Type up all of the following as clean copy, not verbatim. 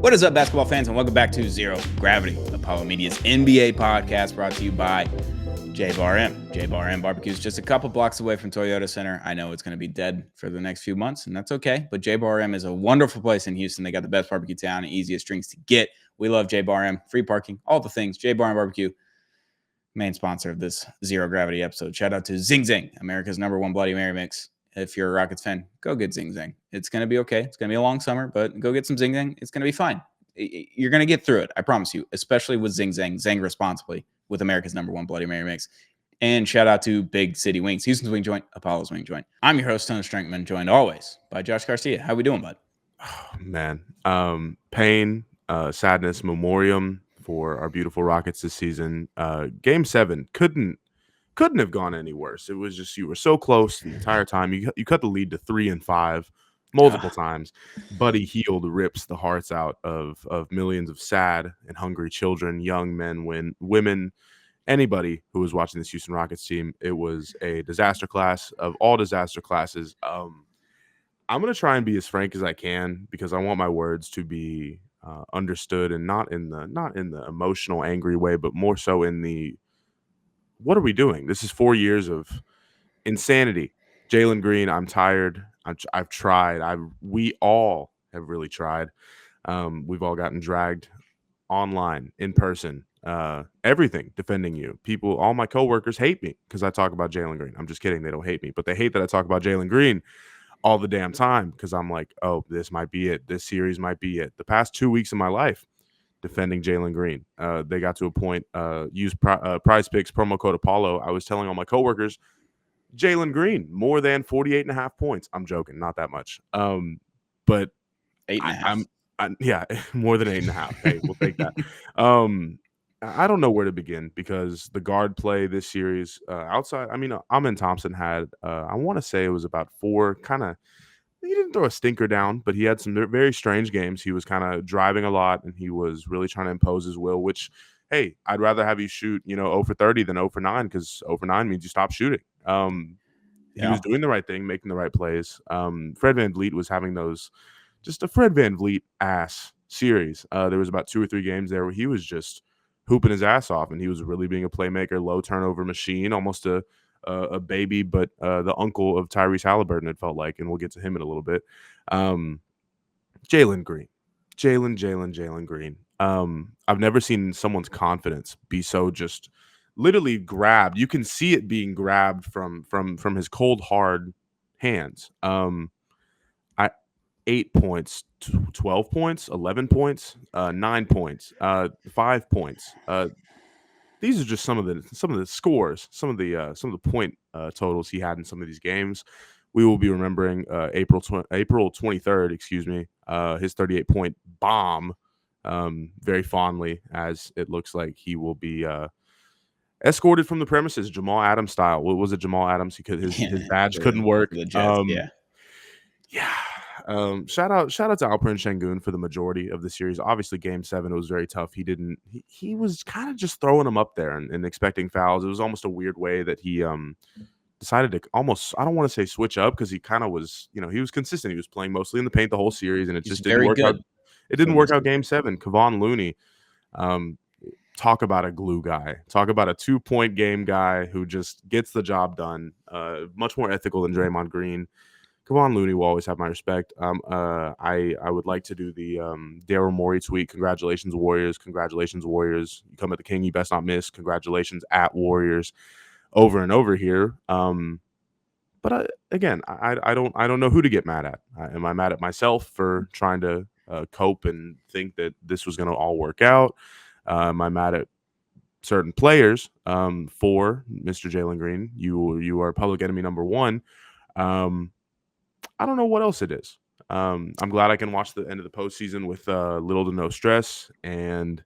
What is up, basketball fans, and welcome back to Zero Gravity, Apollo Media's NBA podcast brought to you by J-Bar M. J-Bar M Barbecue is just a couple blocks away from Toyota Center. I know it's going to be dead for the next few months, and that's okay, but J-Bar M is a wonderful place in Houston. They got the best barbecue town and easiest drinks to get. We love J-Bar M, free parking, all the things. J-Bar M Barbecue, main sponsor of this Zero Gravity episode. Shout out to Zing Zang, America's #1 Bloody Mary mix. If you're a Rockets fan, go get Zing Zang. It's going to be okay. It's going to be a long summer, but go get some Zing Zang. It's going to be fine. You're going to get through it. I promise you, especially with Zing Zang. Zang responsibly with America's #1 Bloody Mary mix. And shout out to Big City Wings, Houston's Wing Joint, Apollo's Wing Joint. I'm your host, Tone Strankman, joined always by Josh Garcia. How we doing, bud? Oh, man, pain, sadness, memoriam for our beautiful Rockets this season. Game 7 couldn't have gone any worse. It was just, you were so close the entire time. You cut the lead to 3 and 5 multiple times. Buddy Hield rips the hearts out of millions of sad and hungry children, young men, women, anybody who was watching this Houston Rockets team. It was a disaster class of all disaster classes. I'm going to try and be as frank as I can because I want my words to be understood, and not in the emotional, angry way, but more so in the, what are we doing? This is 4 years of insanity. Jalen Green, I'm tired. I've tried. We all have really tried. We've all gotten dragged online, in person, everything defending you. People, all my coworkers hate me because I talk about Jalen Green. I'm just kidding. They don't hate me, but they hate that I talk about Jalen Green all the damn time because I'm like, oh, this might be it. This series might be it. The past 2 weeks of my life defending Jalen Green. They got to a point, use Prize Picks promo code Apollo. I was telling all my coworkers, Jalen Green, more than 48.5 points. I'm joking, not that much. But 8.5. Yeah, more than 8.5. Hey, we'll take that. I don't know where to begin because the guard play this series, outside, I mean, Amin Thompson had, I want to say it was about 4 kind of, he didn't throw a stinker down, but he had some very strange games. He was kind of driving a lot, and he was really trying to impose his will, which, hey, I'd rather have you shoot, 0 for 30 than 0 for 9, because 0 for 9 means you stop shooting. He was doing the right thing, making the right plays. Fred VanVleet was having just a Fred VanVleet ass series. There was about 2 or 3 games there where he was just hooping his ass off, and he was really being a playmaker, low turnover machine, almost a baby, but the uncle of Tyrese Halliburton, it felt like, and we'll get to him in a little bit. Jalen Green. Jalen Green. I've never seen someone's confidence be so just literally grabbed. You can see it being grabbed from his cold, hard hands. 8 points, 12 points, 11 points, 9 points, 5 points. These are just some of the scores, some of the point totals he had in some of these games. We will be remembering April 23rd, his 38-point bomb very fondly, as it looks like he will be escorted from the premises, Jamal Adams style. What was it, Jamal Adams? His badge couldn't work. The Jets, yeah. Shout out to Alperen Şengün for the majority of the series. Obviously, Game 7, it was very tough. He was kind of just throwing them up there and expecting fouls. It was almost a weird way that he decided to almost, I don't want to say switch up, because he kind of was, he was consistent. He was playing mostly in the paint the whole series, and it just didn't work out. It didn't work out Game 7. Kevon Looney, talk about a glue guy. Talk about a 2-point game guy who just gets the job done. Much more ethical than Draymond Green. Kevon Looney will always have my respect. I would like to do the Daryl Morey tweet. Congratulations, Warriors. Congratulations, Warriors. You come at the king, you best not miss. Congratulations at Warriors, over and over here. But again, I don't know who to get mad at. Am I mad at myself for trying to cope and think that this was going to all work out? Am I mad at certain players for Mr. Jalen Green? You are public enemy number 1. I don't know what else it is. I'm glad I can watch the end of the postseason with little to no stress, and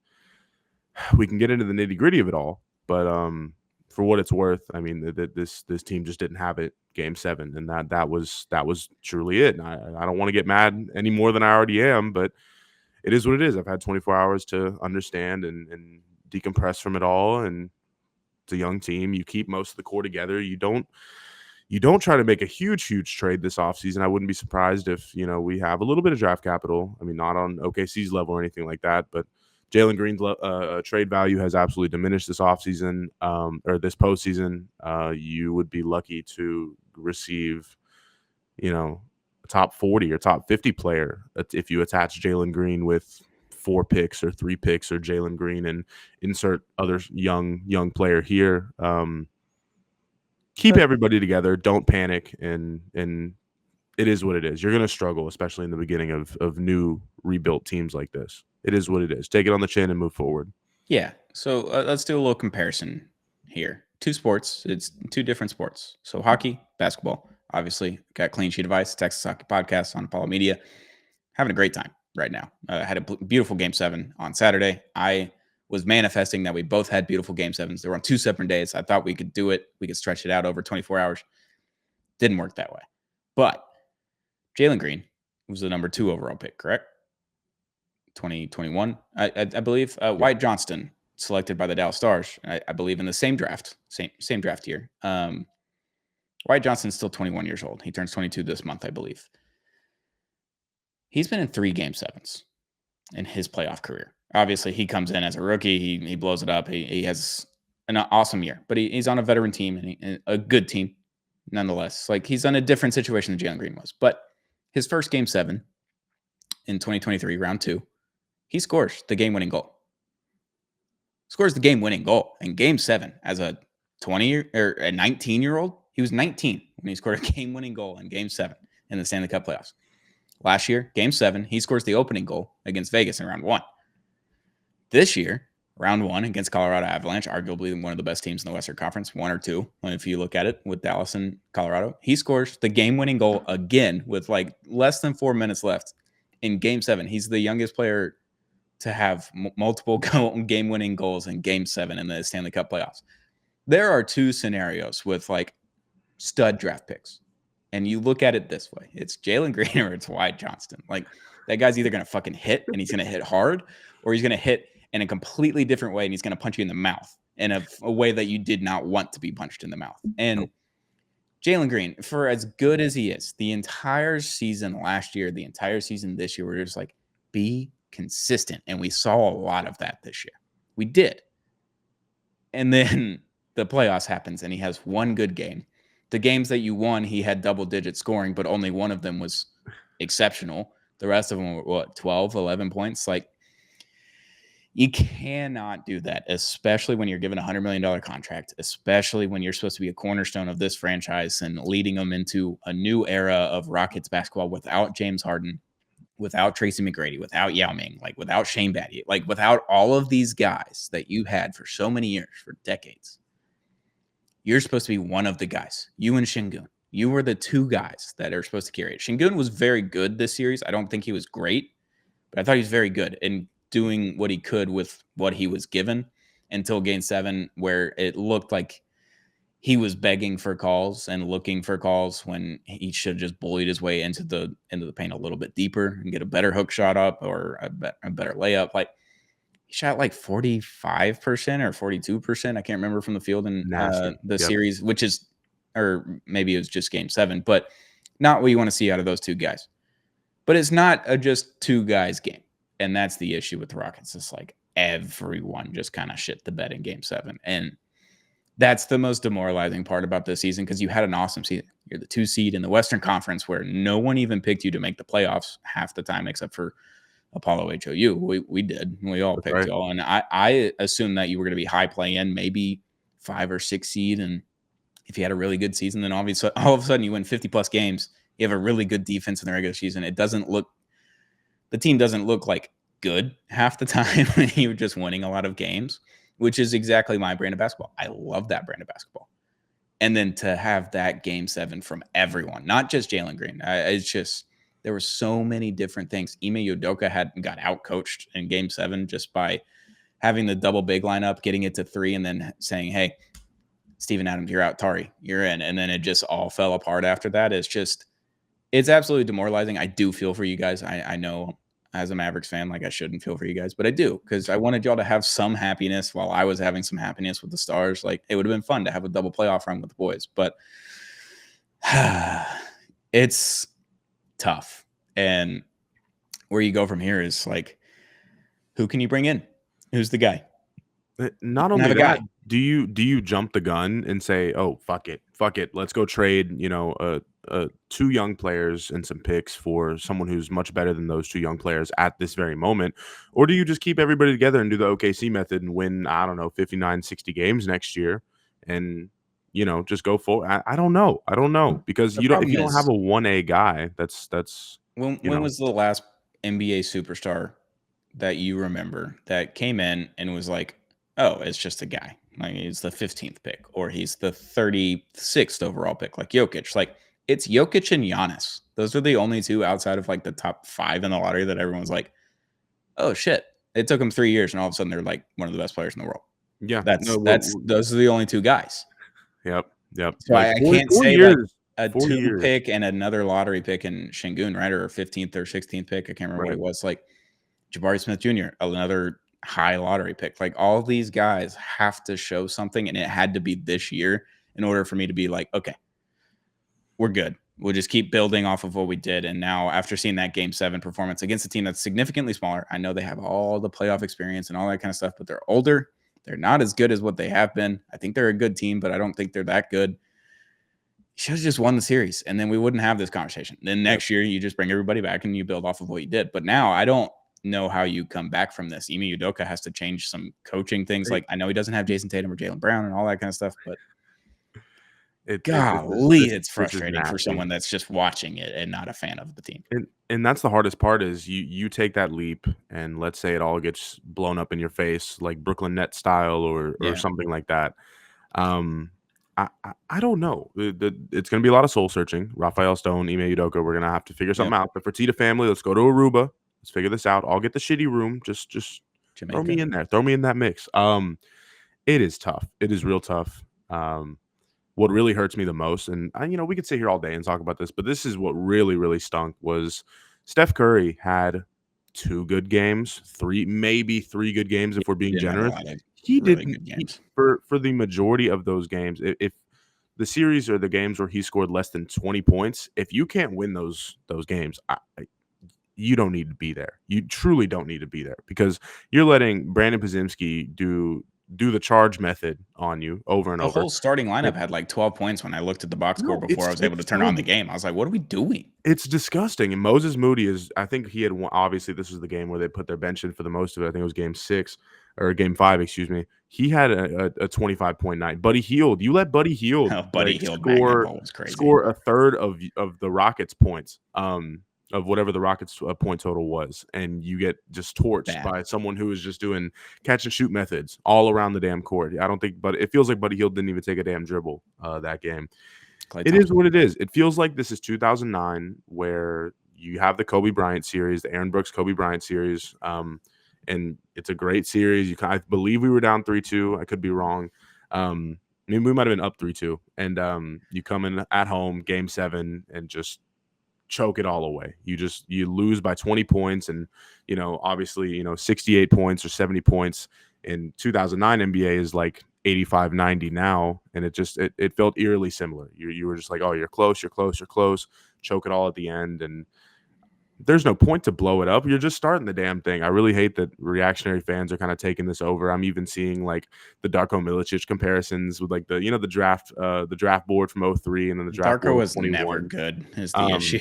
we can get into the nitty gritty of it all. But for what it's worth, I mean, this team just didn't have it Game 7, and that was truly it. And I don't want to get mad any more than I already am, but it is what it is. I've had 24 hours to understand and decompress from it all, and it's a young team. You keep most of the core together. You don't you don't try to make a huge trade this offseason. I wouldn't be surprised if, we have a little bit of draft capital. I mean, not on OKC's level or anything like that, but Jalen Green's trade value has absolutely diminished this offseason, or this postseason. You would be lucky to receive, a top 40 or top 50 player if you attach Jalen Green with 4 picks or 3 picks, or Jalen Green and insert other young player here. Keep everybody together. Don't panic, and it is what it is. You're going to struggle, especially in the beginning of new rebuilt teams like this. It is what it is. Take it on the chin and move forward. Yeah. So let's do a little comparison here. 2 sports. It's 2 different sports. So hockey, basketball. Obviously, got Clean Sheet of Ice, Texas Hockey Podcast on Apollo Media. Having a great time right now. Had a beautiful Game 7 on Saturday. I was manifesting that we both had beautiful Game 7s. They were on 2 separate days. I thought we could do it. We could stretch it out over 24 hours. Didn't work that way. But Jalen Green was the number 2 overall pick, correct? 2021, I believe. Wyatt Johnston, selected by the Dallas Stars, I believe in the same draft, same draft year. Wyatt Johnston's still 21 years old. He turns 22 this month, I believe. He's been in 3 Game 7s in his playoff career. Obviously, he comes in as a rookie. He blows it up. He has an awesome year, but he's on a veteran team and a good team nonetheless. Like, he's on a different situation than Jalen Green was. But his first Game 7 in 2023, round 2, he scores the game-winning goal. Scores the game-winning goal in Game 7 as a 20 or a 19-year-old. He was 19 when he scored a game-winning goal in Game 7 in the Stanley Cup playoffs. Last year, Game 7, he scores the opening goal against Vegas in round 1. This year, round 1 against Colorado Avalanche, arguably one of the best teams in the Western Conference, 1 or 2, if you look at it with Dallas and Colorado. He scores the game-winning goal again with like less than 4 minutes left in Game 7. He's the youngest player to have multiple game-winning goals in Game 7 in the Stanley Cup playoffs. There are 2 scenarios with like stud draft picks. And you look at it this way. It's Jalen Green or it's Wyatt Johnston. Like, that guy's either going to fucking hit and he's going to hit hard, or he's going to hit in a completely different way and he's going to punch you in the mouth in a way that you did not want to be punched in the mouth. And Jalen Green, for as good as he is, the entire season last year, the entire season this year, we're just like, be consistent. And we saw a lot of that this year. We did. And then the playoffs happens and he has one good game. The games that you won, he had double-digit scoring, but only one of them was exceptional. The rest of them were, what, 12, 11 points? Like, you cannot do that, especially when you're given a $100 million contract, especially when you're supposed to be a cornerstone of this franchise and leading them into a new era of Rockets basketball without James Harden, without Tracy McGrady, without Yao Ming, like without Shane Battier, like without all of these guys that you had for so many years, for decades. You're supposed to be one of the guys. You and Şengün. You were the 2 guys that are supposed to carry it. Şengün was very good this series. I don't think he was great, but I thought he was very good in doing what he could with what he was given until Game 7, where it looked like he was begging for calls and looking for calls when he should have just bullied his way into the paint a little bit deeper and get a better hook shot up or a better layup. Like, he shot like 45% or 42%. I can't remember from the field in the series, which is, or maybe it was just Game 7, but not what you want to see out of those 2 guys. But it's not a just 2 guys game. And that's the issue with the Rockets. It's like everyone just kind of shit the bed in Game 7. And that's the most demoralizing part about this season, because you had an awesome season. You're the 2 seed in the Western Conference where no one even picked you to make the playoffs half the time except for Apollo HOU. We did. We all picked y'all. And I assumed that you were going to be high play-in, maybe 5 or 6 seed. And if you had a really good season, then obviously all of a sudden you win 50-plus games. You have a really good defense in the regular season. The team doesn't look like good half the time when you're just winning a lot of games, which is exactly my brand of basketball. I love that brand of basketball. And then to have that Game 7 from everyone, not just Jalen Green. It's just, there were so many different things. Ime Udoka got out-coached in Game 7 just by having the double big lineup, getting it to 3, and then saying, hey, Steven Adams, you're out. Tari, you're in. And then it just all fell apart after that. It's absolutely demoralizing. I do feel for you guys. I know as a Mavericks fan, like, I shouldn't feel for you guys, but I do, because I wanted y'all to have some happiness while I was having some happiness with the Stars. Like, it would have been fun to have a double playoff run with the boys, but It's tough. And where you go from here is like, who can you bring in? Who's the guy? You Not don't have only a that, guy. do you jump the gun and say, "Oh, fuck it, let's go trade, two young players and some picks for someone who's much better than those two young players at this very moment," or do you just keep everybody together and do the OKC method and win, I don't know, 59, 60 games next year, and just go for? I don't know because The if problem you don't have is, a 1A guy, that's you when know was the last NBA superstar that you remember that came in and was like, oh, it's just a guy. Like he's the 15th pick or he's the 36th overall pick, like Jokic. Like it's Jokic and Giannis. Those are the only two outside of like the top 5 in the lottery that everyone's like, oh shit. It took them 3 years and all of a sudden they're like one of the best players in the world. yeah, no, That's those are the only two guys. yep, So like I four can't four say like years, a 4 2 years, pick and another lottery pick in Shingun, right? Or a 15th or 16th pick. I can't remember what right? it was. Like Jabari Smith Jr., another high lottery pick. Like all these guys have to show something, and it had to be this year in order for me to be like, okay, we're good. We'll just keep building off of what we did. And now, after seeing that game 7 performance against a team that's significantly smaller, I know they have all the playoff experience and all that kind of stuff, but they're older. They're not as good as what they have been. I think they're a good team, but I don't think they're that good. You should have just won the series, and then we wouldn't have this conversation. Then Yep. next year, you just bring everybody back and you build off of what you did. But now I don't know how you come back from this. Ime Udoka has to change some coaching things. Like I know he doesn't have Jason Tatum or Jaylen Brown and all that kind of stuff, but This is golly, it's this is frustrating for nasty. someone that's just watching it and not a fan of the team. And that's the hardest part is you take that leap and let's say it all gets blown up in your face like Brooklyn Nets style or Yeah. something like that. Um, I don't know. It's gonna be a lot of soul searching. Raphael Stone, Ime Udoka, we're gonna have to figure something Yep. out. The Fertitta family, let's go to Aruba. Let's figure this out. I'll get the shitty room. Just throw me Jamaica. in there. Throw me in that mix. It is tough. It is real tough. What really hurts me the most, and we could sit here all day and talk about this, but this is what really, really stunk was Steph Curry had 2 good games, 3 maybe 3 good games He if we're being didn't have a generous. lot of He really didn't good he games. for the majority of those games, if the series or the games where he scored less than 20 points, if you can't win those games, you don't need to be there. You truly don't need to be there because you're letting Brandon Podziemski do the charge method on you over and The over. whole starting Like, lineup had like 12 points when I looked at the box score no, before I was able to turn on the game. I was like, what are we doing? it's disgusting. And Moses Moody is, I think he had one, obviously this was the game where they put their bench in for the most of it. I think it was game 6 or game 5, excuse me. He had a 25-point night. Buddy Hield, you let Buddy Hield Oh, Buddy like Hield magnet ball was crazy. score a third of the Rockets points. Of whatever the Rockets point total was, and you get just torched Bad. by someone who is just doing catch and shoot methods all around the damn court. I don't think, but it feels like Buddy Hield didn't even take a damn dribble that game. Klay It is Thompson. what it is. It feels like this is 2009, where you have the Kobe Bryant series, the Aaron Brooks Kobe Bryant series, and it's a great series. I believe we were down 3-2. I could be wrong. I mean, we might have been up 3-2, and you come in at home, game 7, and just choke it all away. You lose by 20 points, and obviously 68 points or 70 points in 2009 NBA is like 85, 90 now, and it felt eerily similar. You were just like, oh, you're close, choke it all at the end, and there's no point to blow it up. You're just starting the damn thing. I really hate that reactionary fans are kind of taking this over. I'm even seeing like the Darko Milicic comparisons with like the draft board from 03 and then the draft Darko board of was never 21. good, is the issue.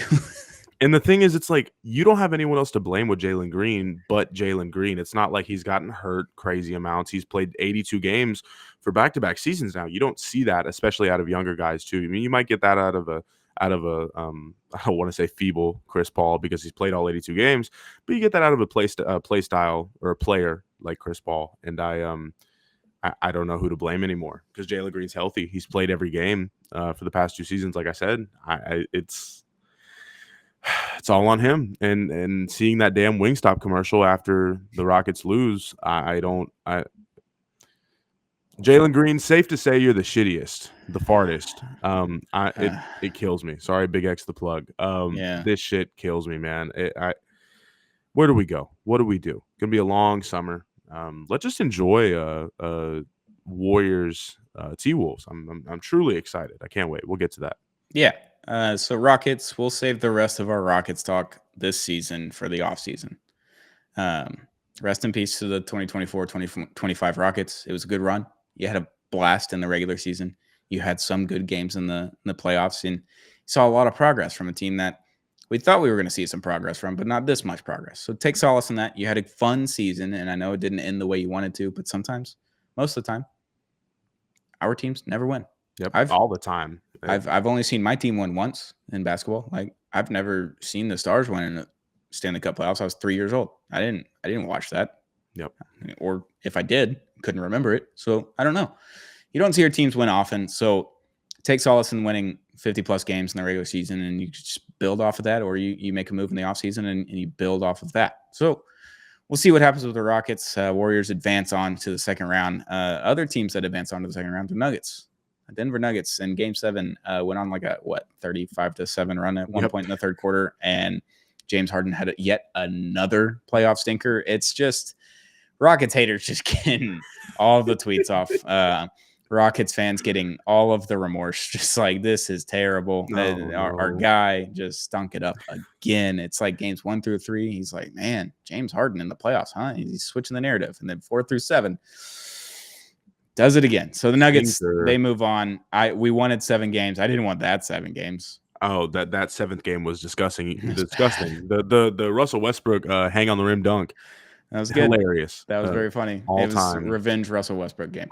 And the thing is, it's like you don't have anyone else to blame with Jalen Green but Jalen Green. It's not like he's gotten hurt crazy amounts. He's played 82 games for back-to-back seasons now. You don't see that, especially out of younger guys too. I mean, you might get that out of a I don't want to say feeble Chris Paul because he's played all 82 games, but you get that out of a play style or a player like Chris Paul. And I don't know who to blame anymore because Jalen Green's healthy. He's played every game for the past 2 seasons. Like I said, it's all on him. And seeing that damn Wingstop commercial after the Rockets lose, Jalen Green, safe to say you're the shittiest, the fartest. It kills me. Sorry, Big X the plug. Yeah. This shit kills me, man. Where do we go? What do we do? Gonna be a long summer. Let's just enjoy Warriors T Wolves. I'm truly excited. I can't wait. We'll get to that. Yeah. So Rockets, we'll save the rest of our Rockets talk this season for the offseason. Rest in peace to the 2024-2025 Rockets. It was a good run. You had a blast in the regular season. You had some good games in the playoffs, and you saw a lot of progress from a team that we thought we were going to see some progress from, but not this much progress. So take solace in that. You had a fun season, and I know it didn't end the way you wanted to, but sometimes, most of the time, our teams never win. Yep, I've all the time. I've only seen my team win once in basketball. Like I've never seen the Stars win in a Stanley Cup playoffs. I was 3 years old. I didn't watch that. Yep. Or if I did, couldn't remember it. So I don't know. You don't see your teams win often. So take solace in winning 50 plus games in the regular season, and you just build off of that, or you make a move in the offseason and you build off of that. So we'll see what happens with the Rockets. Warriors advance on to the second round. Other teams that advance on to the second round, the Nuggets. Denver Nuggets in Game 7 went on like a 35-7 run at one point in the third quarter, and James Harden had yet another playoff stinker. It's just Rockets haters just getting all the tweets off. Rockets fans getting all of the remorse, just like, this is terrible. Our guy just stunk it up again. It's like games 1 through 3. He's like, man, James Harden in the playoffs, huh? He's switching the narrative. And then 4 through 7 does it again. So the Nuggets, they move on. We wanted 7 games. I didn't want that 7 games. Oh, that 7th game was disgusting. The Russell Westbrook hang on the rim dunk. That was good. Hilarious. That was very funny. It was a revenge Russell Westbrook game.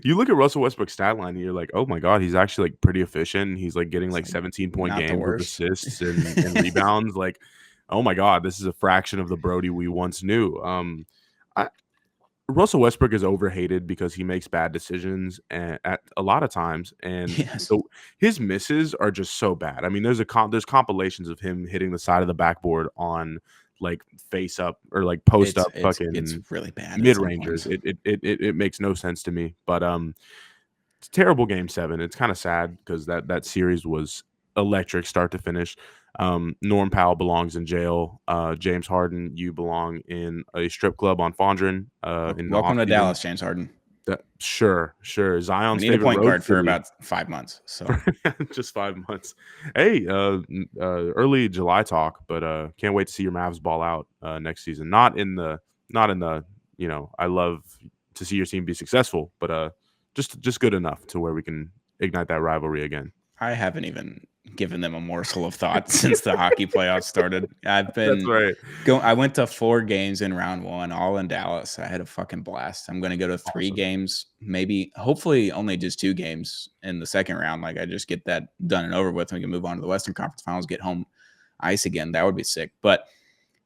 You look at Russell Westbrook's stat line and you're like, oh my God, he's actually like pretty efficient. He's like getting like 17-point games with assists and rebounds. Like, oh my God, this is a fraction of the Brody we once knew. Russell Westbrook is overhated because he makes bad decisions at a lot of times, and so his misses are just so bad. I mean, there's compilations of him hitting the side of the backboard on like face up or like post up fucking it's really bad mid rangers. It makes no sense to me. But it's a terrible Game 7. It's kind of sad because that series was electric start to finish. Norm Powell belongs in jail. James Harden, you belong in a strip club on Fondren. Welcome to Dallas, James Harden. Sure. Zion's we need a point guard for about 5 months. So just 5 months. Hey, early July talk, but can't wait to see your Mavs ball out next season. Not in the I love to see your team be successful, but just good enough to where we can ignite that rivalry again. I haven't even given them a morsel of thought since the hockey playoffs started. I've been I went to 4 games in round 1, all in Dallas. I had a fucking blast. I'm going to go to 3 games, maybe, hopefully only just 2 games in the second round. Like I just get that done and over with. And we can move on to the Western Conference Finals, get home ice again. That would be sick. But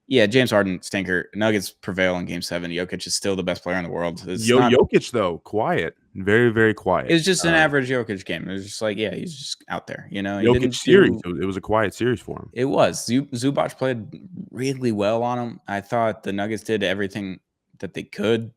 yeah, James Harden, stinker. Nuggets prevail in Game 7. Jokic is still the best player in the world. Jokic, though, quiet. Very, very quiet. It's just an average Jokic game. It was just like, yeah, he's just out there. Jokic series. It was a quiet series for him. It was. Zubac played really well on him. I thought the Nuggets did everything that they could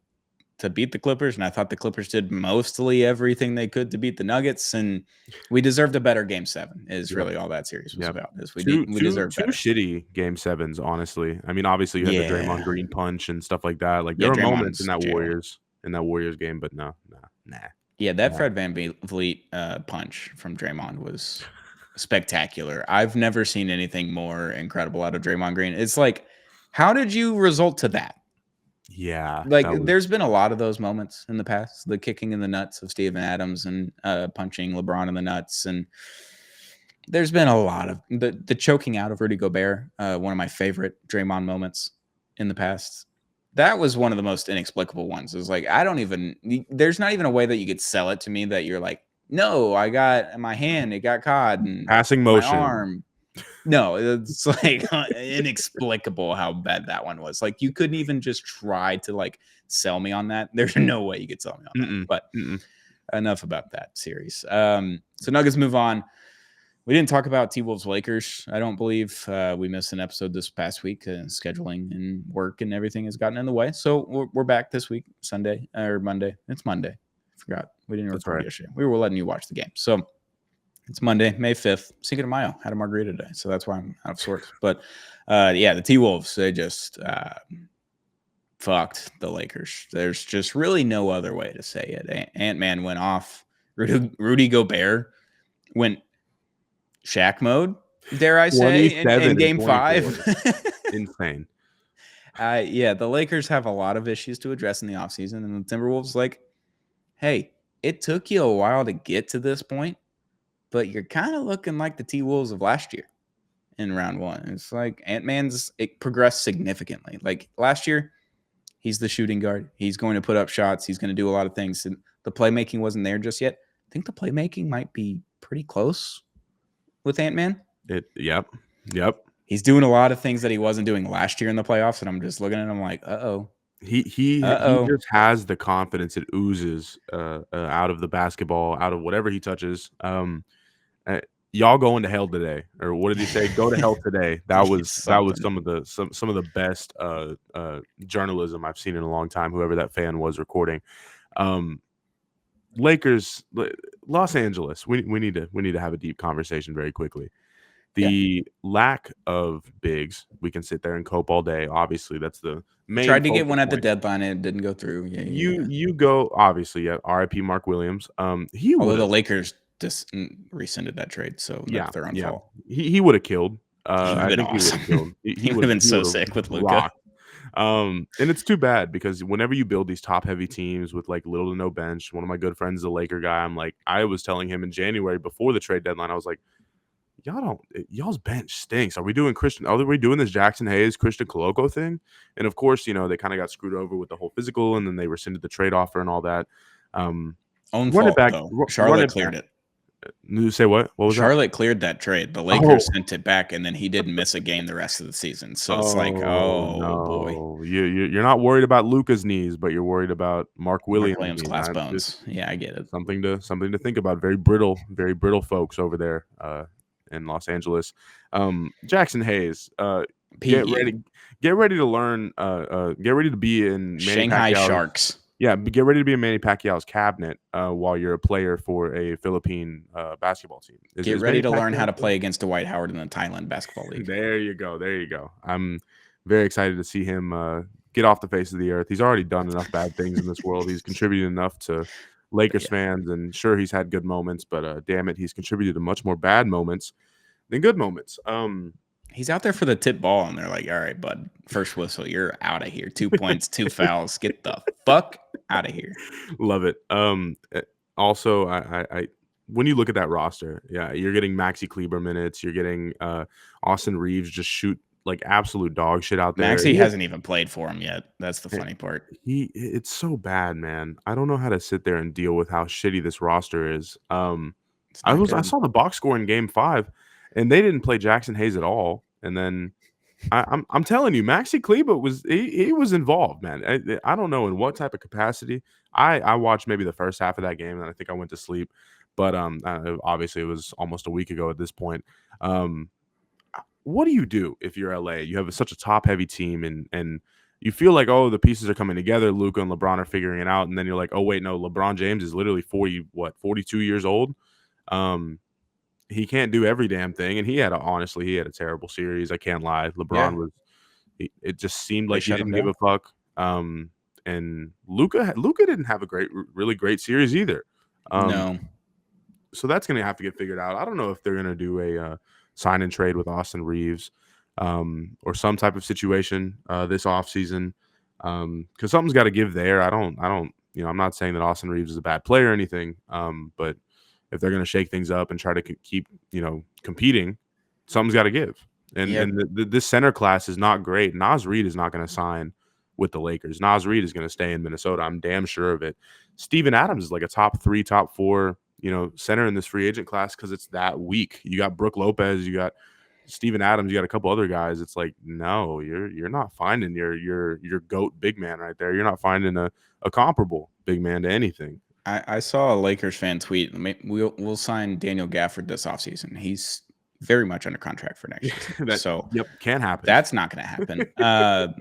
to beat the Clippers, and I thought the Clippers did mostly everything they could to beat the Nuggets, and we deserved a better Game 7 is really all that series was about. Is we deserved better. 2 shitty Game 7s, honestly. I mean, obviously you had the Draymond Green punch and stuff like that. Like there were moments in that Warriors game, but nah. Yeah, that Fred VanVleet punch from Draymond was spectacular. I've never seen anything more incredible out of Draymond Green. It's like, how did you result to that? Yeah. Like there's been a lot of those moments in the past, the kicking in the nuts of Steven Adams and punching LeBron in the nuts. And there's been a lot of the choking out of Rudy Gobert, one of my favorite Draymond moments in the past. That was one of the most inexplicable ones. It was like, there's not even a way that you could sell it to me that you're like, no, I got my hand, it got caught, and passing motion, my arm. No, it's like inexplicable how bad that one was. Like you couldn't even just try to like sell me on that. There's no way you could sell me on that. But enough about that series. So Nuggets move on. We didn't talk about T-Wolves Lakers. I don't believe we missed an episode this past week. Scheduling and work and everything has gotten in the way. So we're back this week, Sunday or Monday. It's Monday. I forgot. We didn't record yesterday. We were letting you watch the game. So it's Monday, May 5th. Cinco de Mayo. Had a margarita today. So that's why I'm out of sorts. But the T-Wolves, they just fucked the Lakers. There's just really no other way to say it. Ant-Man went off. Rudy Gobert went Shaq mode, dare I say, in 27 and game 5. 24. Insane. Yeah, the Lakers have a lot of issues to address in the offseason, and the Timberwolves like, hey, it took you a while to get to this point, but you're kind of looking like the T-Wolves of last year in round 1. It's like it progressed significantly. Like last year, he's the shooting guard. He's going to put up shots. He's going to do a lot of things. And the playmaking wasn't there just yet. I think the playmaking might be pretty close with Ant-Man. Yep. He's doing a lot of things that he wasn't doing last year in the playoffs, and I'm just looking at him like, uh-oh. He just has the confidence. It oozes out of the basketball, out of whatever he touches. Y'all going to hell today, or what did he say? Go to hell today. That was some of the best journalism I've seen in a long time. Whoever that fan was recording, Lakers, Los Angeles. We need to have a deep conversation very quickly. The lack of bigs, we can sit there and cope all day. Obviously, that's the main. Tried to get one at the deadline and it didn't go through. Yeah. You go obviously. Yeah, R.I.P. Mark Williams. Although the Lakers just rescinded that trade, so that's their own fault. He would have killed. I think awesome. He would have killed. He would have been so sick with Luka. And it's too bad because whenever you build these top heavy teams with like little to no bench, one of my good friends is a Laker guy. I was telling him in January before the trade deadline, I was like, y'all's bench stinks. Are we doing this Jackson Hayes, Christian Coloco thing? And of course, they kind of got screwed over with the whole physical, and then they rescinded the trade offer and all that. Own fault, though. Charlotte cleared it. You say what? What was Charlotte cleared that trade. The Lakers sent it back, and then he didn't miss a game the rest of the season. So it's no. Boy. You're not worried about Luka's knees, but you're worried about Mark Williams' class bones. Yeah, I get it. Something to think about. Very brittle folks over there in Los Angeles. Jackson Hayes, get ready to learn. Get ready to be in Shanghai Sharks. Yeah, get ready to be in Manny Pacquiao's cabinet while you're a player for a Philippine basketball team. Get ready to learn how to play against Dwight Howard in the Thailand basketball league. There you go. I'm very excited to see him get off the face of the earth. He's already done enough bad things in this world. He's contributed enough to Lakers fans, and sure, he's had good moments, but damn it, he's contributed to much more bad moments than good moments. He's out there for the tip ball, and they're like, all right, bud, first whistle, you're out of here. 2 points, 2 fouls. Get the fuck out of here. Love it. Also, I when you look at that roster, you're getting Maxi Kleber minutes. You're getting Austin Reeves just shoot like absolute dog shit out there. Maxi hasn't even played for him yet. That's the funny part. It's so bad, man. I don't know how to sit there and deal with how shitty this roster is. I saw the box score in Game 5. And they didn't play Jackson Hayes at all. And then I'm telling you, Maxi Kleber was involved, man. I don't know in what type of capacity. I watched maybe the first half of that game, and I think I went to sleep. But obviously it was almost a week ago at this point. What do you do if you're LA? You have such a top heavy team, and you feel like, oh, the pieces are coming together. Luka and LeBron are figuring it out, and then you're like, oh wait, no, LeBron James is literally 42 years old. He can't do every damn thing, and he had a terrible series. I can't lie. LeBron was. It just seemed like he didn't give a fuck. And Luka didn't have a really great series either. No. So that's going to have to get figured out. I don't know if they're going to do a sign and trade with Austin Reeves, or some type of situation this offseason, because something's got to give there. I don't. I'm not saying that Austin Reeves is a bad player or anything, but if they're going to shake things up and try to keep, competing, something's got to give. And this center class is not great. Naz Reid is not going to sign with the Lakers. Naz Reid is going to stay in Minnesota. I'm damn sure of it. Steven Adams is like a top 3, top 4, center in this free agent class because it's that weak. You got Brook Lopez, you got Steven Adams, you got a couple other guys. It's like, no, you're not finding your GOAT big man right there. You're not finding a comparable big man to anything. I saw a Lakers fan tweet, we'll sign Daniel Gafford this offseason. He's very much under contract for next year. Can't happen. That's not going to happen.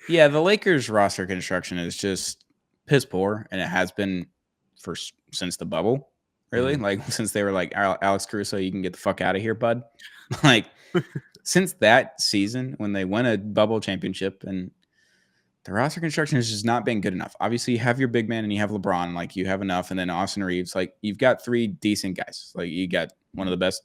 The Lakers roster construction is just piss poor, and it has been since the bubble, really. Mm-hmm. Like, since they were like, Alex Caruso, you can get the fuck out of here, bud. Like, since that season when they won a bubble championship, and the roster construction has just not been good enough. Obviously, you have your big man and you have LeBron. Like, you have enough. And then Austin Reeves, like, you've got 3 decent guys. Like, you got one of the best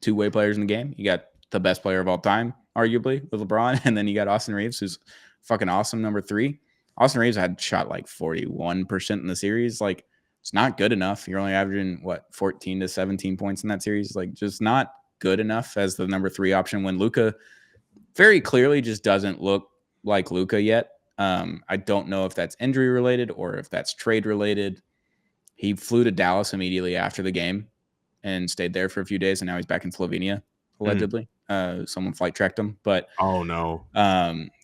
two-way players in the game. You got the best player of all time, arguably, with LeBron, and then you got Austin Reeves, who's fucking awesome, number 3. Austin Reeves had shot like 41% in the series. Like, it's not good enough. You're only averaging, 14 to 17 points in that series. Like, just not good enough as the number 3 option when Luka very clearly just doesn't look like Luka yet. I don't know if that's injury related or if that's trade related. He flew to Dallas immediately after the game and stayed there for a few days, and now he's back in Slovenia, allegedly. Someone flight tracked him, but oh no.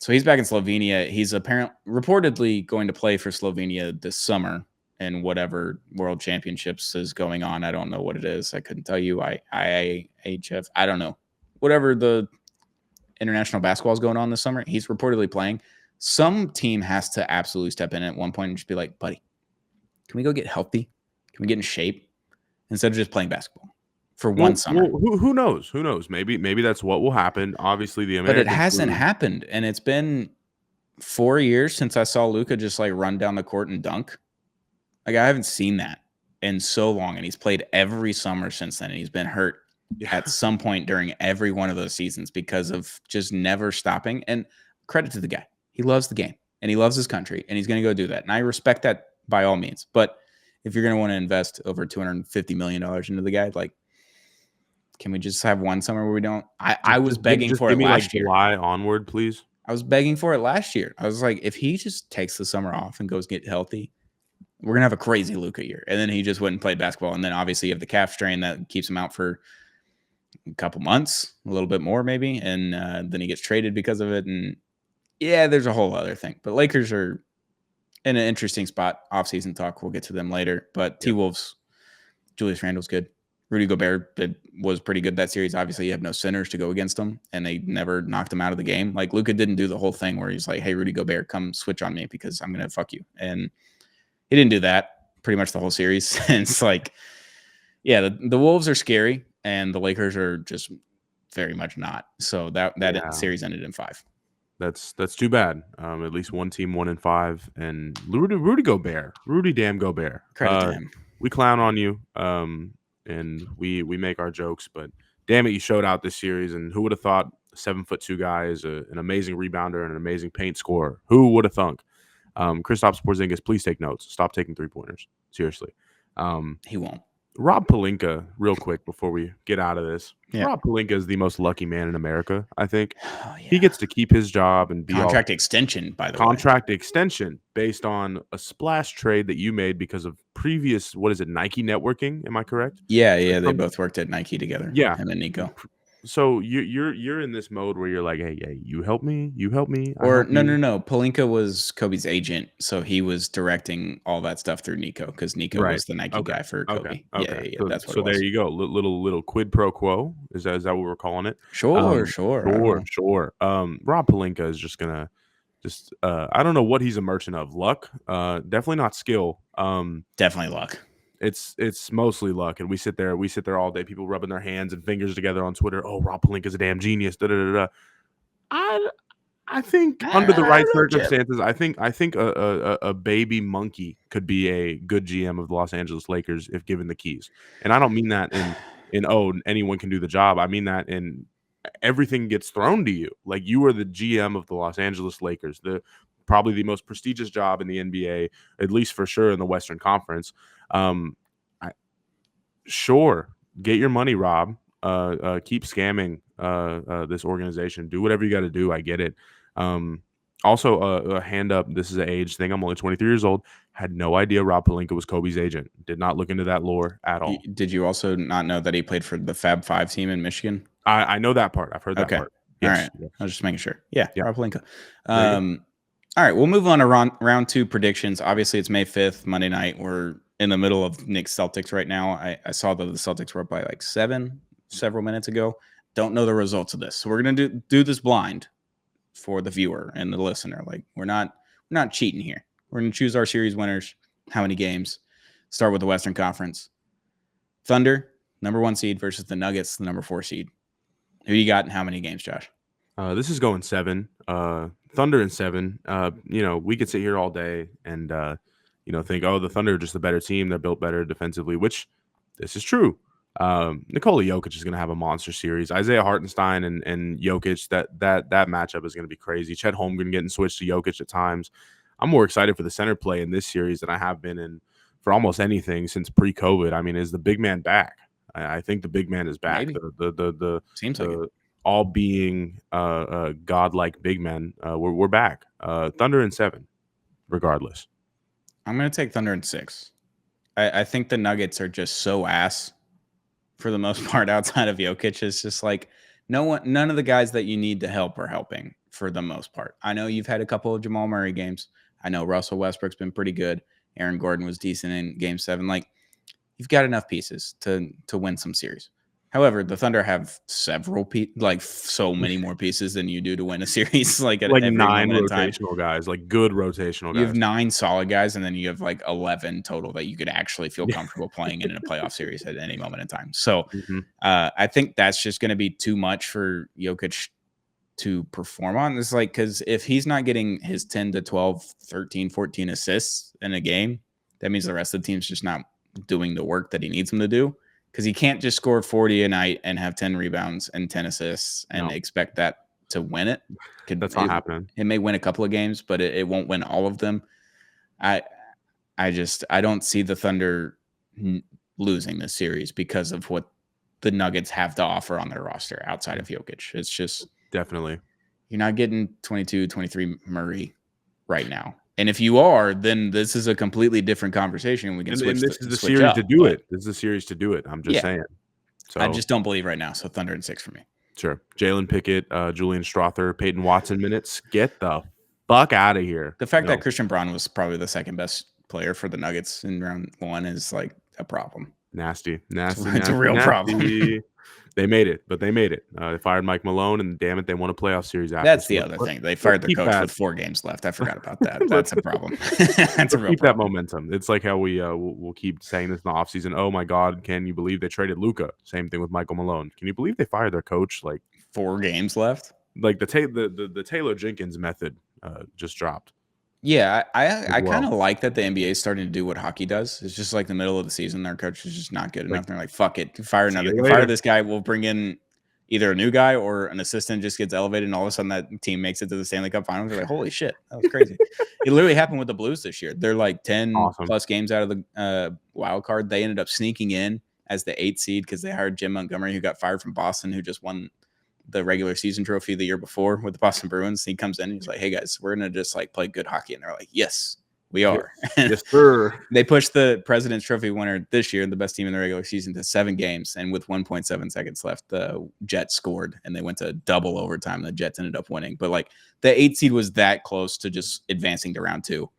So he's back in Slovenia. He's reportedly going to play for Slovenia this summer in whatever World Championships is going on. I don't know what it is. I couldn't tell you. IHF. I don't know. Whatever the international basketball is going on this summer, he's reportedly playing. Some team has to absolutely step in at one point and just be like, buddy, can we go get healthy? Can we get in shape instead of just playing basketball for one summer? Who knows? Who knows? Maybe that's what will happen. Obviously, the American, but it hasn't happened, and it's been 4 years since I saw Luka just like run down the court and dunk. Like, I haven't seen that in so long, and he's played every summer since then, and he's been hurt at some point during every one of those seasons because of just never stopping. And credit to the guy. He loves the game, and he loves his country, and he's going to go do that. And I respect that by all means. But if you're going to want to invest over $250 million into the guy, like, can we just have one summer where we don't? I was begging for it last year. July onward, please. I was begging for it last year. I was like, if he just takes the summer off and goes get healthy, we're going to have a crazy Luka year. And then he just went and played basketball. And then obviously you have the calf strain that keeps him out for a couple months, a little bit more maybe. And then he gets traded because of it. And yeah, there's a whole other thing. But Lakers are in an interesting spot. Off-season talk. We'll get to them later. But T-Wolves, Julius Randle's good. Rudy Gobert was pretty good that series. Obviously, you have no centers to go against them, and they never knocked him out of the game. Like, Luka didn't do the whole thing where he's like, hey, Rudy Gobert, come switch on me because I'm going to fuck you. And he didn't do that pretty much the whole series. And it's like, yeah, the Wolves are scary, and the Lakers are just very much not. So that series ended in 5. That's too bad. At least one team won in 5. And Rudy Gobert. Rudy damn Gobert. Credit to him. We clown on you. And we make our jokes, but damn it, you showed out this series. And who would have thought a 7'2" guy is an amazing rebounder and an amazing paint scorer? Who would have thunk? Kristaps Porzingis, please take notes. Stop taking 3-pointers. Seriously. He won't. Rob Pelinka, real quick before we get out of this. Yeah. Rob Pelinka is the most lucky man in America, I think. Oh, yeah. He gets to keep his job and be contract extension, by the way. Contract extension based on a splash trade that you made because of previous, Nike networking? Am I correct? Yeah, they both worked at Nike together. Yeah. Him and Nico. So you're in this mode where you're like, hey, you help me. Or no. Pelinka was Kobe's agent, so he was directing all that stuff through Nico because Nico was the Nike guy for Kobe. Okay. Yeah, that's what. So there you go, little quid pro quo. Is that what we're calling it? Sure. Rob Pelinka is just gonna I don't know what he's a merchant of. Luck, definitely not skill. Definitely luck. It's mostly luck, and we sit there all day, people rubbing their hands and fingers together on Twitter. Oh, Rob Pelinka's a damn genius. I think under the right circumstances, I think a baby monkey could be a good GM of the Los Angeles Lakers if given the keys. And I don't mean that in anyone can do the job. I mean that in everything gets thrown to you. Like, you are the GM of the Los Angeles Lakers, probably the most prestigious job in the NBA, at least for sure in the Western Conference. Sure, get your money, Rob. Keep scamming this organization. Do whatever you got to do. I get it. Also, a hand up. This is an age thing. I'm only 23 years old. Had no idea Rob Pelinka was Kobe's agent. Did not look into that lore at all. Did you also not know that he played for the Fab Five team in Michigan? I know that part. I've heard that part. Yes. All right. Yes. I was just making sure. Yeah. Rob Pelinka. All right. We'll move on to round 2 predictions. Obviously, it's May 5th, Monday night. We're in the middle of Knicks Celtics right now. I saw that the Celtics were up by like 7 several minutes ago. Don't know the results of this. So we're going to do this blind for the viewer and the listener. Like, we're not cheating here. We're going to choose our series winners. How many games? Start with the Western Conference. Thunder, number 1 seed versus the Nuggets, the number 4 seed. Who you got and how many games, Josh? This is going 7. Thunder in 7. We could sit here all day and think, oh, the Thunder are just the better team. They're built better defensively, which this is true. Nikola Jokic is going to have a monster series. Isaiah Hartenstein and Jokic, that matchup is going to be crazy. Chet Holmgren getting switched to Jokic at times. I'm more excited for the center play in this series than I have been in for almost anything since pre-COVID. I mean, is the big man back? I think the big man is back. Maybe. Seems like it. The all being godlike big men. We're back. Thunder in 7, regardless. I'm going to take Thunder in 6. I think the Nuggets are just so ass for the most part outside of Jokic. It's just like none of the guys that you need to help are helping for the most part. I know you've had a couple of Jamal Murray games. I know Russell Westbrook's been pretty good. Aaron Gordon was decent in Game 7. Like, you've got enough pieces to win some series. However, the Thunder have so many more pieces than you do to win a series. Like at every 9 moment in time. rotational guys, like good rotational guys. You have 9 solid guys, and then you have like 11 total that you could actually feel comfortable playing in a playoff series at any moment in time. So I think that's just going to be too much for Jokic to perform on. It's like, because if he's not getting his 10 to 12, 13, 14 assists in a game, that means the rest of the team's just not doing the work that he needs them to do. Because he can't just score 40 a night and have 10 rebounds and 10 assists and expect that to win it. That's not happening. It may win a couple of games, but it won't win all of them. I don't see the Thunder losing this series because of what the Nuggets have to offer on their roster outside of Jokic. It's just definitely you're not getting 22, 23 Murray right now. And if you are, then this is a completely different conversation. We can switch. And this is the series to do it. This is the series to do it. I'm just saying. So I just don't believe right now. So Thunder in 6 for me. Sure. Jalen Pickett, Julian Strother, Peyton Watson minutes. Get the fuck out of here. The fact that Christian Braun was probably the second best player for the Nuggets in round 1 is like a problem. Nasty. It's a real problem. They made it, but they made it. They fired Mike Malone, and damn it, they won a playoff series after. That's the other thing. They fired their coach with 4 games left. I forgot about that. That's a problem. That's a real problem. That momentum. It's like how we'll keep saying this in the offseason. Oh, my God, can you believe they traded Luka? Same thing with Michael Malone. Can you believe they fired their coach? Like 4 games left? Like the Taylor Jenkins method just dropped. Yeah, I kind of like that the NBA is starting to do what hockey does. It's just like the middle of the season, their coach is just not good enough. They're like, fuck it, fire this guy. We'll bring in either a new guy or an assistant just gets elevated, and all of a sudden that team makes it to the Stanley Cup Finals. They're like, holy shit, that was crazy. It literally happened with the Blues this year. They're like 10 plus games out of the wild card. They ended up sneaking in as the 8th seed because they hired Jim Montgomery, who got fired from Boston, who just won the regular season trophy the year before with the Boston Bruins. He comes in, he's like, hey guys, we're going to just like play good hockey. And they're like, yes, we are. Yes, sir. They pushed the President's Trophy winner this year, the best team in the regular season, to 7 games. And with 1.7 seconds left, the Jets scored and they went to double overtime. The Jets ended up winning. But like the 8th seed was that close to just advancing to round 2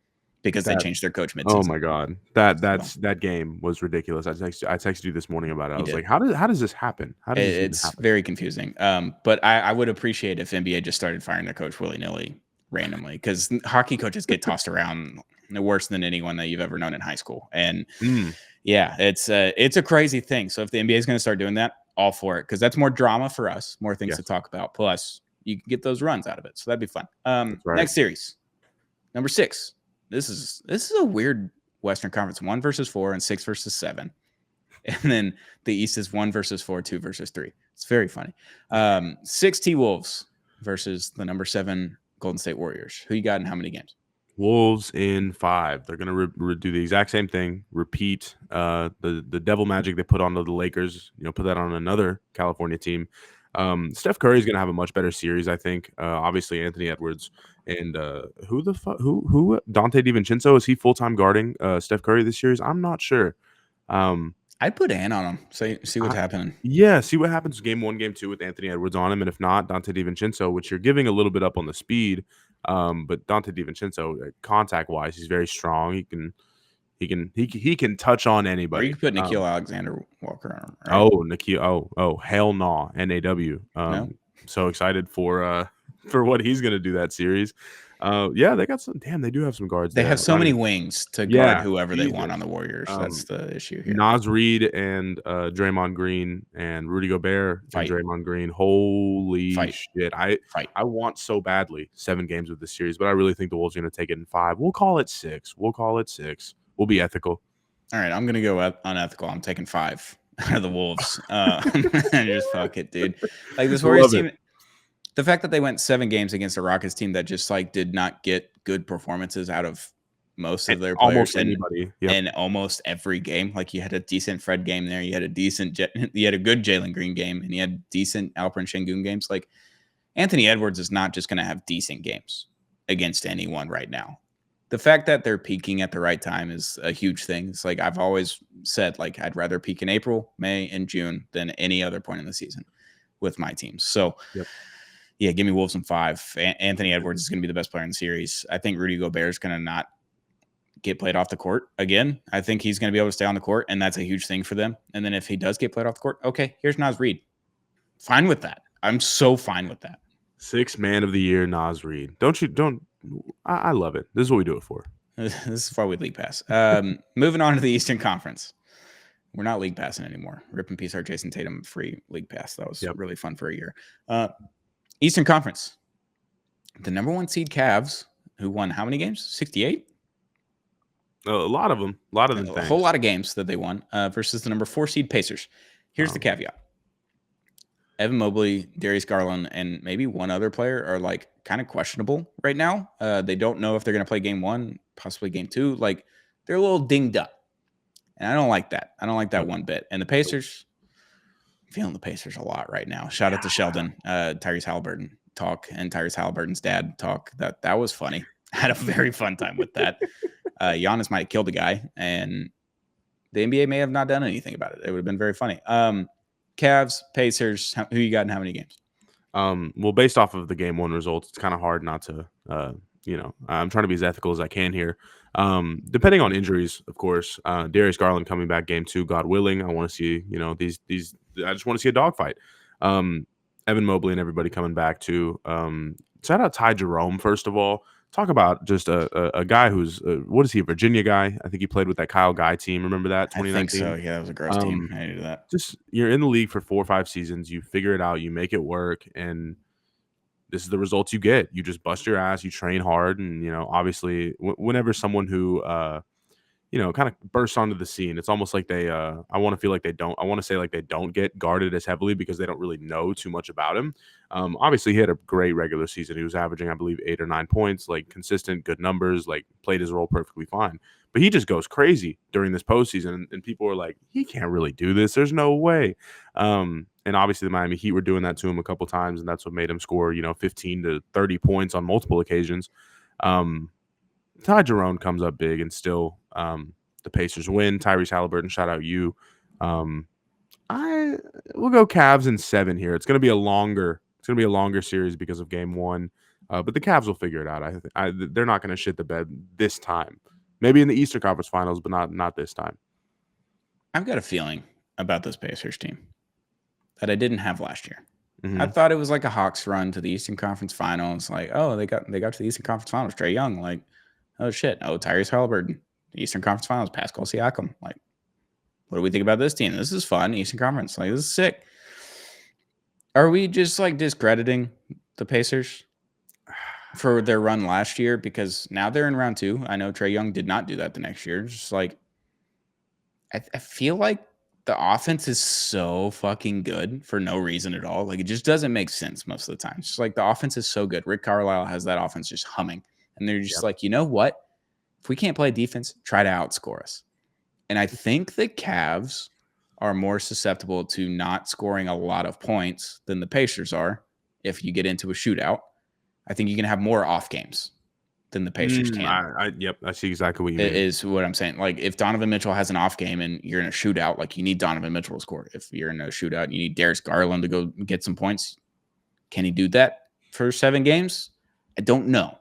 because they changed their coach midseason. Oh my God. That game was ridiculous. I texted you this morning about it. I was like, how does this happen? How does this happen? Very confusing. But I would appreciate if NBA just started firing their coach willy-nilly randomly, because hockey coaches get tossed around worse than anyone that you've ever known in high school. And yeah, it's a crazy thing. So if the NBA is going to start doing that, all for it, because that's more drama for us, more things to talk about. Plus, you can get those runs out of it. So that'd be fun. Right. Next series, number 6. This is a weird Western Conference: 1 versus 4 and 6 versus 7. And then the East is 1 versus 4, 2 versus 3. It's very funny. 6 T-Wolves versus the number 7 Golden State Warriors. Who you got in how many games? Wolves in 5. They're going to do the exact same thing, repeat the devil magic they put on the Lakers, put that on another California team. Steph Curry is going to have a much better series, I think. Obviously, Anthony Edwards and who Dante DiVincenzo, is he full-time guarding Steph Curry this series? I'm not sure. I'd put Ant on him. See what's happening. Yeah, see what happens game 1, game 2 with Anthony Edwards on him, and if not, Dante DiVincenzo, which you're giving a little bit up on the speed. But Dante DiVincenzo, contact-wise, he's very strong. He can touch on anybody. Or you could put Nickeil Alexander-Walker on him. Right? Oh, Nickeil. Oh, hell no. NAW. No? So excited for what he's going to do that series. Yeah, they got some. Damn, they do have some guards. They have so many wings to guard whoever they want on the Warriors. That's the issue here. Naz Reid and Draymond Green and Rudy Gobert and Draymond Green. Holy shit! I want so badly 7 games of this series, but I really think the Wolves are going to take it in 5. We'll call it 6. We'll be ethical. All right, I'm going to go unethical. I'm taking 5. are the Wolves. Just fuck it, dude. Like this Warriors Love it. team, the fact that they went 7 games against a Rockets team that just like did not get good performances out of most of their players Almost anybody. Yep. and almost every game. Like you had a decent Fred game there, you had a decent, you had a good Jalen Green game, and you had decent Alperen Şengün games. Like Anthony Edwards is not just going to have decent games against anyone right now. The fact that they're peaking at the right time is a huge thing. It's like I've always said, like I'd rather peak in April, May, and June than any other point in the season with my teams. So, Yep. yeah, give me Wolves in 5. Anthony Edwards is going to be the best player in the series. I think Rudy Gobert is going to not get played off the court again. I think he's going to be able to stay on the court, and that's a huge thing for them. And then if he does get played off the court, okay, here's Naz Reid. Fine with that. I'm so fine with that. 6th man of the year, Naz Reid. I love it. This is what we do it for. This is why we league pass. Moving on to the Eastern Conference. We're not league passing anymore. Rip and peace our Jason Tatum free league pass. That was really fun for a year. Eastern Conference. The number 1 seed Cavs, who won how many games? 68? A lot of them. A lot of them. A whole lot of games that they won versus the number 4 seed Pacers. Here's the caveat. Evan Mobley, Darius Garland, and maybe one other player are like kind of questionable right now. They don't know if they're going to play game 1, possibly game 2. Like they're a little dinged up. And I don't like that. I don't like that one bit. And the Pacers, I'm feeling the Pacers a lot right now. Shout out to Sheldon, Tyrese Halliburton talk, and Tyrese Halliburton's dad talk. That was funny. I had a very fun time with that. Giannis might have killed a guy, and the NBA may have not done anything about it. It would have been very funny. Cavs, Pacers, who you got in how many games? Well, based off of the game 1 results, it's kind of hard not to, I'm trying to be as ethical as I can here. Depending on injuries, of course, Darius Garland coming back game 2, God willing. I want to see, I just want to see a dogfight. Evan Mobley and everybody coming back too. Shout out Ty Jerome, first of all. Talk about just a guy who's, what is he, a Virginia guy? I think he played with that Kyle Guy team. Remember that, 2019? I think so. Yeah, that was a gross team. I hated that. Just, you're in the league for 4 or 5 seasons. You figure it out. You make it work. And this is the results you get. You just bust your ass. You train hard. And, obviously, whenever someone who, kind of bursts onto the scene, it's almost like they, I want to say like they don't get guarded as heavily because they don't really know too much about him. Obviously, he had a great regular season. He was averaging, I believe, 8 or 9 points, like consistent, good numbers, like played his role perfectly fine. But he just goes crazy during this postseason, and people are like, he can't really do this. There's no way. And obviously, the Miami Heat were doing that to him a couple times, and that's what made him score, 15 to 30 points on multiple occasions. Ty Jerome comes up big, and still the Pacers win. Tyrese Halliburton, shout out you. We'll go Cavs in 7 here. It's going to be a longer series because of game 1, but the Cavs will figure it out. They're not going to shit the bed this time. Maybe in the Eastern Conference Finals, but not this time. I've got a feeling about this Pacers team that I didn't have last year. Mm-hmm. I thought it was like a Hawks run to the Eastern Conference Finals. Like, oh, they got to the Eastern Conference Finals. Trae Young, like, oh shit. Oh, Tyrese Halliburton, the Eastern Conference Finals. Pascal Siakam, like, what do we think about this team? This is fun. Eastern Conference, like, this is sick. Are we just like discrediting the Pacers for their run last year because now they're in round 2? I know Trae Young did not do that the next year. Just like, I feel like the offense is so fucking good for no reason at all. Like, it just doesn't make sense most of the time. It's just like the offense is so good. Rick Carlisle has that offense just humming. And they're just like, you know what? If we can't play defense, try to outscore us. And I think the Cavs are more susceptible to not scoring a lot of points than the Pacers are if you get into a shootout. I think you can have more off games than the Pacers can. I see exactly what you mean. Is what I'm saying. Like, if Donovan Mitchell has an off game and you're in a shootout, like, you need Donovan Mitchell to score. If you're in a shootout, you need Darius Garland to go get some points. Can he do that for 7 games? I don't know.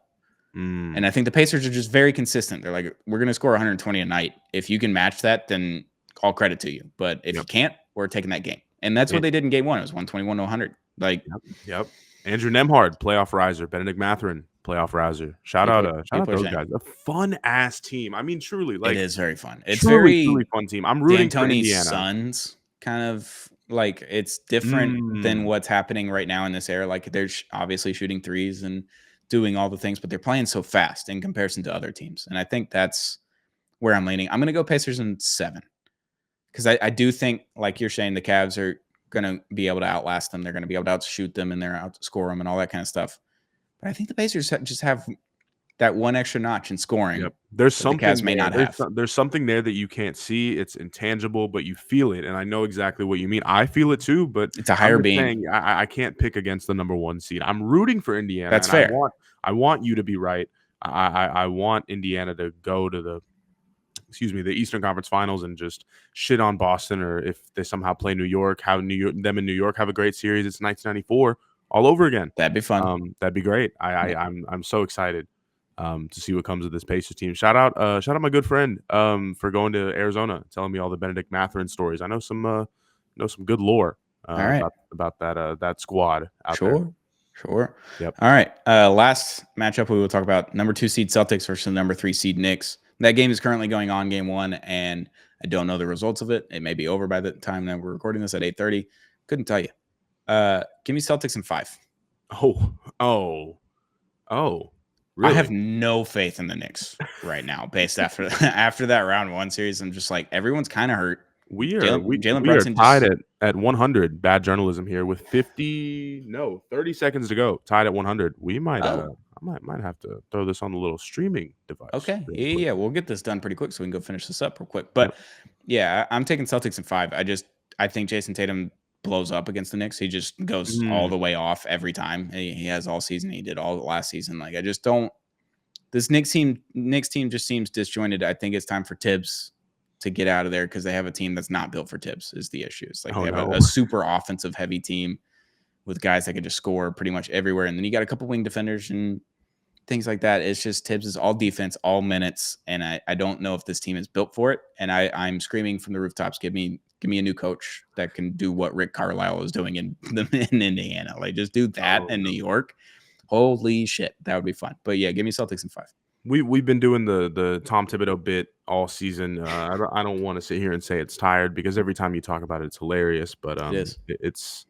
And I think the Pacers are just very consistent. They're like, we're going to score 120 a night. If you can match that, then all credit to you. But if you can't, we're taking that game. And that's what they did in game 1. It was 121 to 100. Like, yep. Andrew Nembhard, playoff riser. Benedict Mathurin, playoff riser. Shout out those guys. A fun ass team. I mean, truly, like, it is very fun. It's truly fun team. I'm rooting for D'Antoni's Indiana. Suns, kind of like, it's different than what's happening right now in this era. Like, they're obviously shooting threes and doing all the things, but they're playing so fast in comparison to other teams. And I think that's where I'm leaning. I'm going to go Pacers in 7 because I do think, like you're saying, the Cavs are going to be able to outlast them. They're going to be able to outshoot them and they're outscore them and all that kind of stuff. But I think the Pacers just have that one extra notch in scoring There's that the Cavs something may there. not have. There's something there that you can't see. It's intangible, but you feel it, and I know exactly what you mean. I feel it too, but It's a I'm higher just beam. saying I can't pick against the number 1 seed. I'm rooting for Indiana, That's and fair. I want you to be right. I want Indiana to go to the Eastern Conference Finals and just shit on Boston, or if they somehow play New York, have them in New York have a great series. It's 1994 all over again. That'd be fun. That'd be great. I'm so excited to see what comes of this Pacers team. Shout out my good friend for going to Arizona, telling me all the Benedict Mathurin stories. I know some good lore All right. about that squad out there. Sure. Yep. All right. Last matchup we will talk about: number 2 seed Celtics versus the number 3 seed Knicks. That game is currently going on, game 1, and I don't know the results of it. It may be over by the time that we're recording this at 8:30. Couldn't tell you. Give me Celtics in 5. Really? I have no faith in the Knicks right now, based after that round 1 series. I'm just like, everyone's kind of hurt. We are Jalen Brunson tied at 100. Bad journalism here with 30 seconds to go. Tied at 100. We might I might have to throw this on the little streaming device. Okay. Yeah. We'll get this done pretty quick so we can go finish this up real quick. But yeah, I'm taking Celtics in 5. I think Jason Tatum blows up against the Knicks. He just goes all the way off every time. He has all season. He did all last season. Like, I just don't. This Knicks team just seems disjointed. I think it's time for Tibbs to get out of there, because they have a team that's not built for Tibbs is the issue. It's like they have a super offensive heavy team with guys that can just score pretty much everywhere. And then you got a couple wing defenders and things like that. It's just Tibbs is all defense, all minutes. And I don't know if this team is built for it. And I'm screaming from the rooftops, give me a new coach that can do what Rick Carlisle is doing in Indiana. Like, just do that in New York. Holy shit. That would be fun. But yeah, give me Celtics in 5. We've been doing the Tom Thibodeau bit all season. I don't want to sit here and say it's tired, because every time you talk about it, it's hilarious. But It is. It's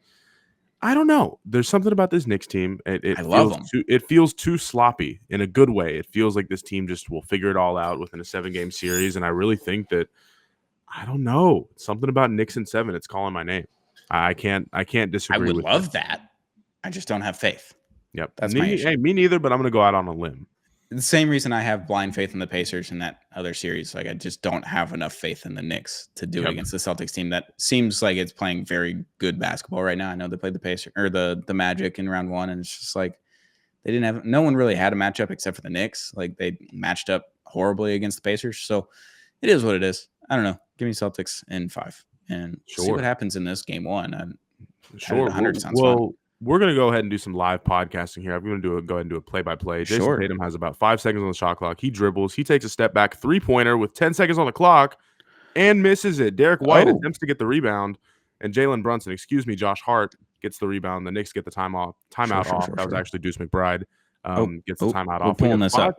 I don't know. There's something about this Knicks team. I love them. It feels too sloppy in a good way. It feels like this team just will figure it all out within a 7-game series. And I really think that, I don't know, something about Knicks in 7. It's calling my name. I can't disagree. I would love that. I just don't have faith. Yep. That's my issue. Hey, me neither, but I'm going to go out on a limb. The same reason I have blind faith in the Pacers in that other series. Like, I just don't have enough faith in the Knicks to do it against the Celtics team that seems like it's playing very good basketball right now. I know they played the Pacers or the Magic in round 1, and it's just like no one really had a matchup except for the Knicks. Like, they matched up horribly against the Pacers. So it is what it is. I don't know. Give me Celtics in 5 and see what happens in this game 1. Sure. 100 sounds fun. We're going to go ahead and do some live podcasting here. I'm going to go ahead and do a play-by-play. Jason Tatum has about 5 seconds on the shot clock. He dribbles. He takes a step back three-pointer with 10 seconds on the clock and misses it. Derek White attempts to get the rebound, and Jalen Brunson, Josh Hart, gets the rebound. The Knicks get the timeout off. That was actually Deuce McBride. Gets the timeout off. We're pulling this up.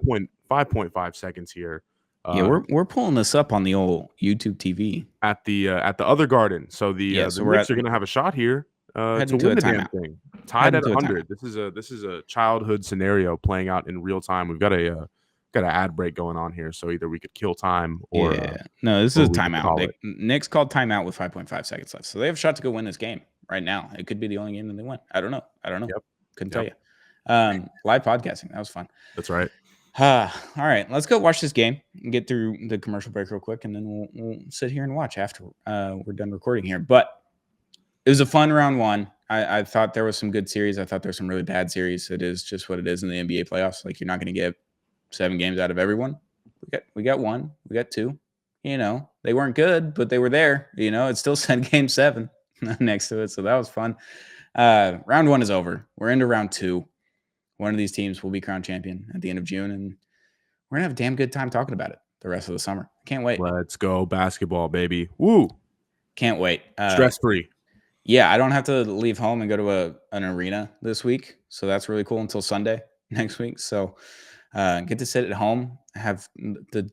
5.5 seconds here. We're pulling this up on the old YouTube TV at the other Garden. So the Knicks are going to have a shot here. To win the damn thing, tied at 100. This is a childhood scenario playing out in real time. We've got an ad break going on here, so either we could kill time or no. This is a timeout. Knicks called timeout with 5.5 seconds left, so they have a shot to go win this game right now. It could be the only game that they win. I don't know. Yep. Couldn't tell you. Live podcasting, that was fun. That's right. All right, let's go watch this game and get through the commercial break real quick, and then we'll sit here and watch after we're done recording here. But it was a fun round 1. I thought there was some good series. I thought there was some really bad series. It is just what it is in the NBA playoffs. Like, you're not going to get 7 games out of everyone. We got 1. We got 2. They weren't good, but they were there. It still said game 7 next to it. So that was fun. Round 1 is over. We're into round 2. One of these teams will be crowned champion at the end of June, and we're going to have a damn good time talking about it the rest of the summer. Can't wait. Let's go basketball, baby. Woo. Can't wait. Stress-free. Yeah, I don't have to leave home and go to an arena this week. So that's really cool until Sunday next week. So get to sit at home, have the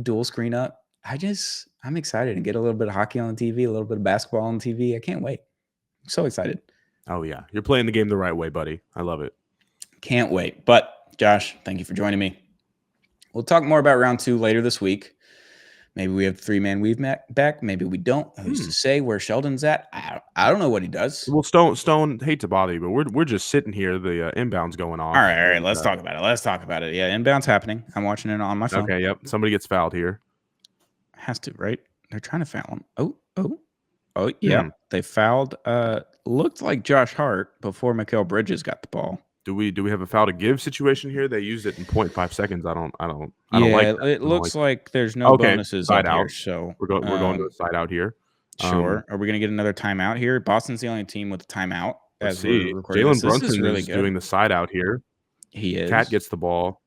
dual screen up. I'm excited and get a little bit of hockey on the TV, a little bit of basketball on TV. I can't wait. I'm so excited. Oh, yeah. You're playing the game the right way, buddy. I love it. Can't wait. But Josh, thank you for joining me. We'll talk more about round 2 later this week. Maybe we have 3-man weave back. Maybe we don't. Who's to say where Sheldon's at? I don't know what he does. Well, Stone, hate to bother you, but we're just sitting here. The inbound's going off. All right. Let's talk about it. Let's talk about it. Yeah, inbound's happening. I'm watching it on my phone. Okay, yep. Somebody gets fouled here. Has to, right? They're trying to foul him. Oh, yeah. They fouled. Looked like Josh Hart before Mikal Bridges got the ball. Do we have a foul to give situation here? They used it in 0.5 seconds. I don't like that. It looks like there's no bonuses side up out here. So we're going to the side out here. Sure. Are we going to get another timeout here? Boston's the only team with a timeout. Let's see. Jalen Brunson is doing the side out here. He is. Cat gets the ball.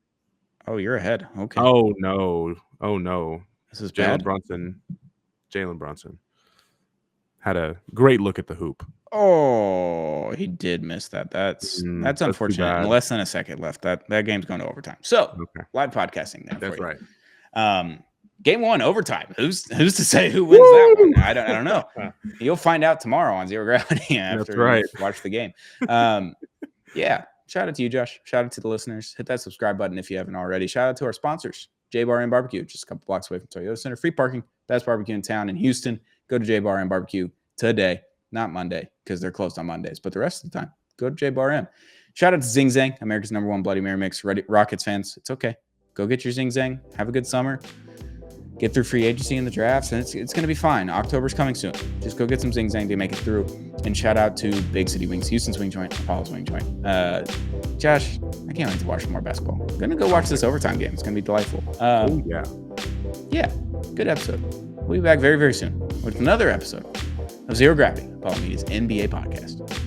Oh, you're ahead. Okay. Oh no. This is bad. Jalen Brunson had a great look at the hoop. Oh, he did miss that. That's unfortunate. In less than a second left. That game's going to overtime. So live podcasting there. That's right. Game 1 overtime. Who's to say who wins that one? I don't know. You'll find out tomorrow on Zero Gravity after you watch the game. Yeah. Shout out to you, Josh. Shout out to the listeners. Hit that subscribe button if you haven't already. Shout out to our sponsors, J-Bar and Barbecue, just a couple blocks away from Toyota Center. Free parking, best barbecue in town in Houston. Go to J-Bar and Barbecue today, not Monday, because they're closed on Mondays, but the rest of the time, go to J-Bar M. Shout out to Zing Zang, America's #1 Bloody Mary mix. Rockets fans, it's okay. Go get your Zing Zang. Have a good summer. Get through free agency in the drafts, and it's going to be fine. October's coming soon. Just go get some Zing Zang to make it through. And shout out to Big City Wings, Houston's Wing Joint, Apollo's Wing Joint. Josh, I can't wait to watch more basketball. I'm going to go watch this overtime game. It's going to be delightful. Yeah, good episode. We'll be back very, very soon with another episode of Zero Gravity, Apollo Media's NBA podcast.